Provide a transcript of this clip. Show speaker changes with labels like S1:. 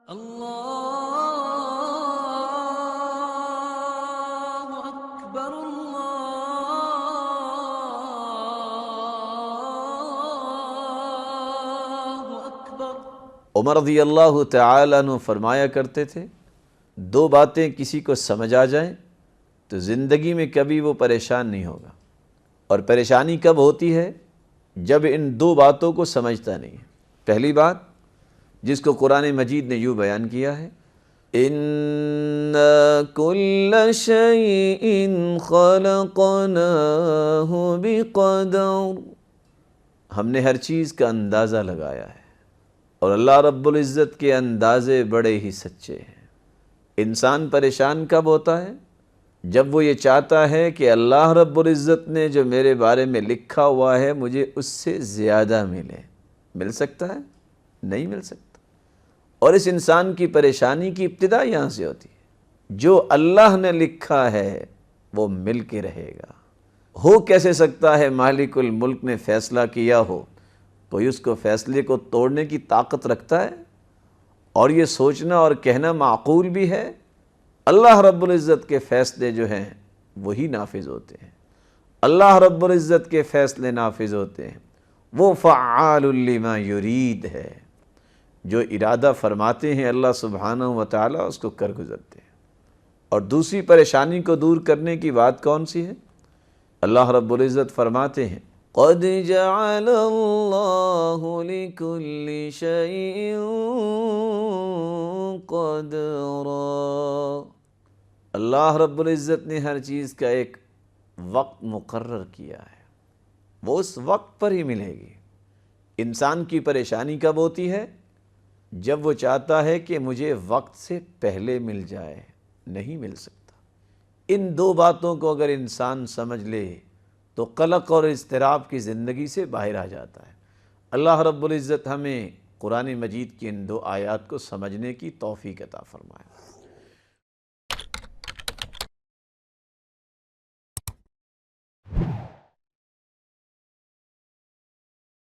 S1: اللہ اکبر اللہ اکبر۔
S2: عمر رضی اللہ تعالیٰ عنہ فرمایا کرتے تھے، دو باتیں کسی کو سمجھ آ جائیں تو زندگی میں کبھی وہ پریشان نہیں ہوگا، اور پریشانی کب ہوتی ہے؟ جب ان دو باتوں کو سمجھتا نہیں ہے۔ پہلی بات جس کو قرآن مجید نے یوں بیان کیا ہے، اِنَّا كُلَّ شَيْءٍ خَلَقْنَاهُ بِقَدَرٍ، ہم نے ہر چیز کا اندازہ لگایا ہے، اور اللہ رب العزت کے اندازے بڑے ہی سچے ہیں۔ انسان پریشان کب ہوتا ہے؟ جب وہ یہ چاہتا ہے کہ اللہ رب العزت نے جو میرے بارے میں لکھا ہوا ہے مجھے اس سے زیادہ ملے۔ مل سکتا ہے؟ نہیں مل سکتا۔ اور اس انسان کی پریشانی کی ابتدا یہاں سے ہوتی ہے۔ جو اللہ نے لکھا ہے وہ مل کے رہے گا۔ ہو کیسے سکتا ہے مالک الملک نے فیصلہ کیا ہو، کوئی اس کو فیصلے کو توڑنے کی طاقت رکھتا ہے؟ اور یہ سوچنا اور کہنا معقول بھی ہے؟ اللہ رب العزت کے فیصلے جو ہیں وہی نافذ ہوتے ہیں۔ اللہ رب العزت کے فیصلے نافذ ہوتے ہیں۔ وہ فعال لما یرید ہے، جو ارادہ فرماتے ہیں اللہ سبحانہ و تعالیٰ اس کو کر گزرتے ہیں۔ اور دوسری پریشانی کو دور کرنے کی بات کون سی ہے؟ اللہ رب العزت فرماتے ہیں، قَدْ جَعَلَ اللَّهُ لِكُلِّ شَيْءٍ قَدْرًا، اللہ رب العزت نے ہر چیز کا ایک وقت مقرر کیا ہے، وہ اس وقت پر ہی ملے گی۔ انسان کی پریشانی کب ہوتی ہے؟ جب وہ چاہتا ہے کہ مجھے وقت سے پہلے مل جائے، نہیں مل سکتا۔ ان دو باتوں کو اگر انسان سمجھ لے تو قلق اور اضطراب کی زندگی سے باہر آ جاتا ہے۔ اللہ رب العزت ہمیں قرآن مجید کی ان دو آیات کو سمجھنے کی توفیق عطا فرمائے۔